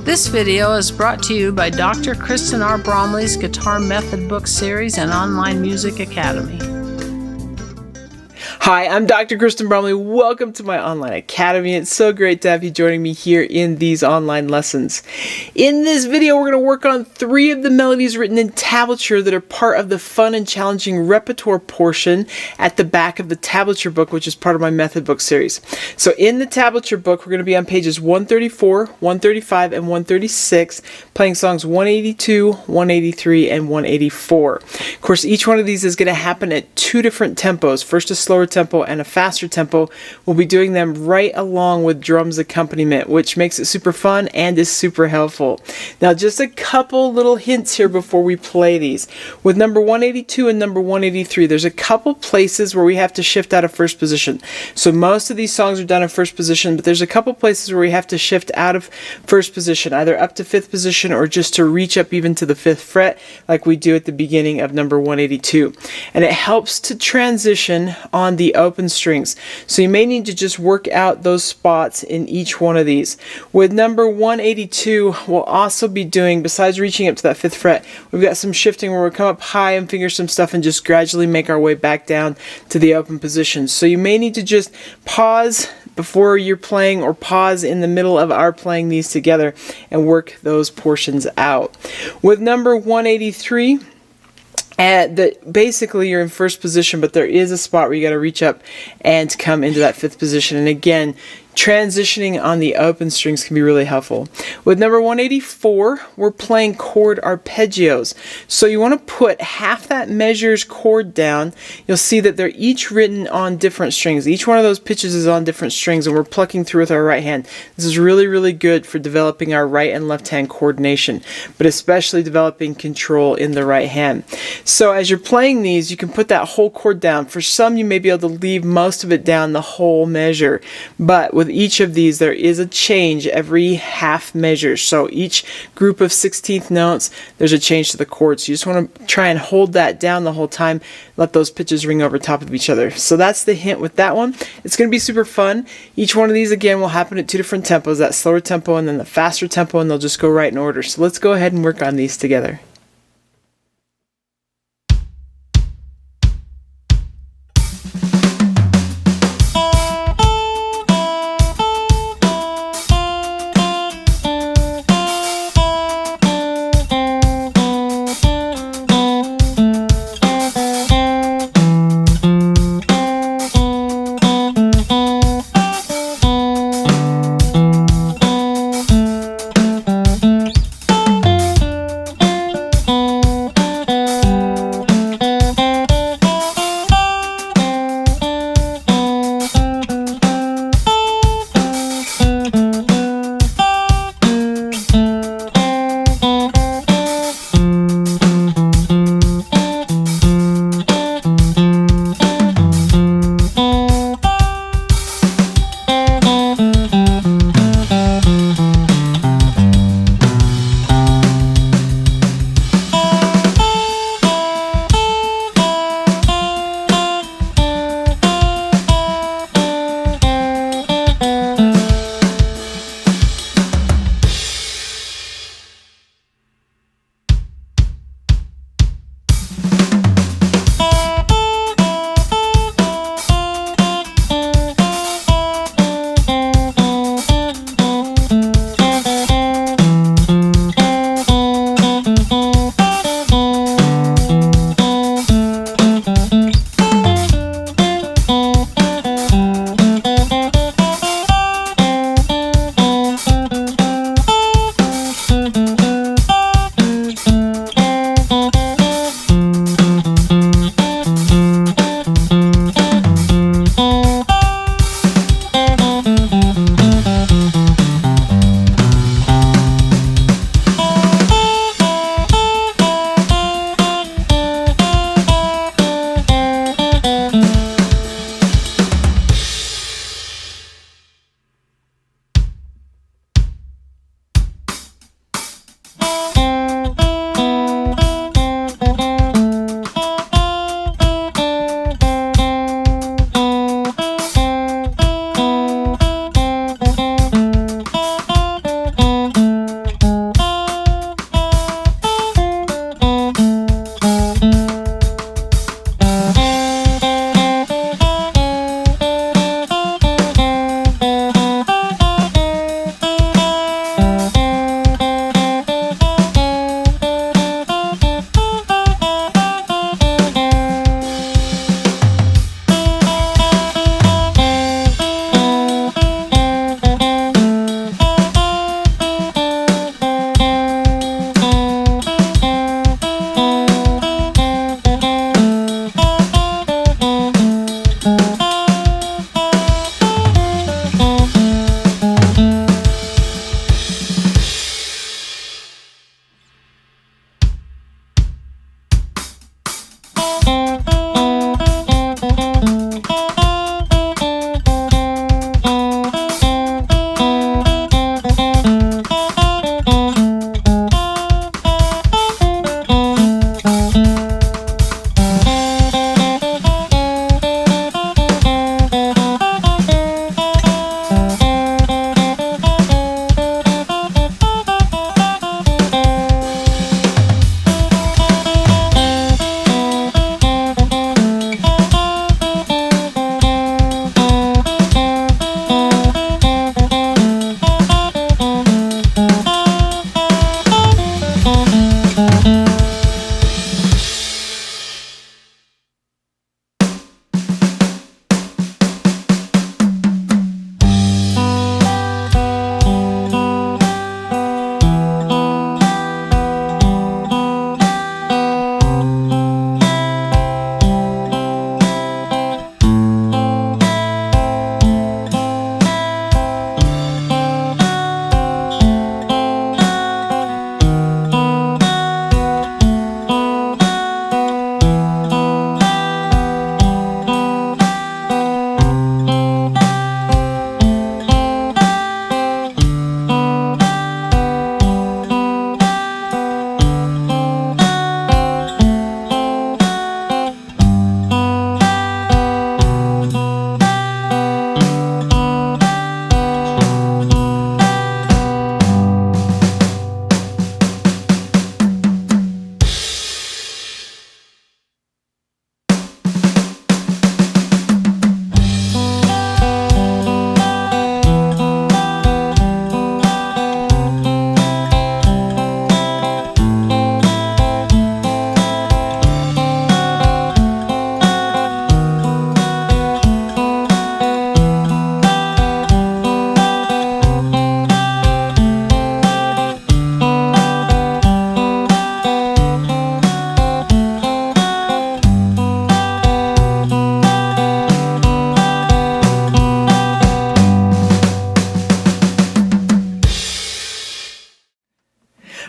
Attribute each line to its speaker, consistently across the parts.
Speaker 1: This video is brought to you by Dr. Kristen R. Bromley's Guitar Method Book Series and Online Music Academy.
Speaker 2: Hi, I'm Dr. Kristen Bromley. Welcome to my online academy. It's so great to have you joining me here in these online lessons. In this video, we're going to work on 3 of the melodies written in tablature that are part of the fun and challenging repertoire portion at the back of the Tablature Book, which is part of my method book series. So in the Tablature Book, we're going to be on pages 134, 135, and 136, playing songs 182, 183, and 184. Of course, each one of these is going to happen at 2 different tempos. First a slower tempo and a faster tempo. We'll be doing them right along with drums accompaniment, which makes it super fun and is super helpful. Now, just a couple little hints here before we play these. With number 182 and number 183, there's a couple places where we have to shift out of first position. So most of these songs are done in first position, but there's a couple places where we have to shift out of first position, either up to 5th position or just to reach up even to the 5th fret, like we do at the beginning of number 182. And it helps to transition on the open strings. So you may need to just work out those spots in each one of these. With number 182, we'll also be doing, besides reaching up to that 5th fret, we've got some shifting where we'll come up high and finger some stuff and just gradually make our way back down to the open position. So you may need to just pause before you're playing or pause in the middle of our playing these together and work those portions out. With number 183, basically you're in first position, but there is a spot where you got to reach up and come into that 5th position. And again, transitioning on the open strings can be really helpful. With number 184, we're playing chord arpeggios. So you want to put half that measure's chord down. You'll see that they're each written on different strings. Each one of those pitches is on different strings, and we're plucking through with our right hand. This is really, really good for developing our right and left hand coordination, but especially developing control in the right hand. So as you're playing these, you can put that whole chord down. For some, you may be able to leave most of it down the whole measure, but with each of these, there is a change every half measure. So each group of 16th notes, there's a change to the chord. So you just want to try and hold that down the whole time. Let those pitches ring over top of each other. So that's the hint with that one. It's going to be super fun. Each one of these, again, will happen at 2 different tempos, that slower tempo and then the faster tempo, and they'll just go right in order. So let's go ahead and work on these together.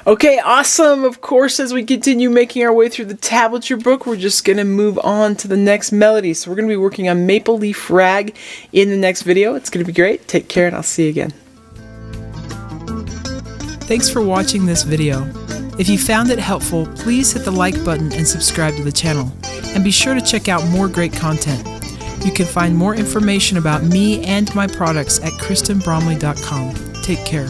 Speaker 2: Okay, awesome. Of course, as we continue making our way through the Tablature book, we're just going to move on to the next melody. So we're going to be working on Maple Leaf Rag in the next video. It's going to be great. Take care, and I'll see you again.
Speaker 3: Thanks for watching this video. If you found it helpful, please hit the like button and subscribe to the channel. And be sure to check out more great content. You can find more information about me and my products at KristenBromley.com. Take care.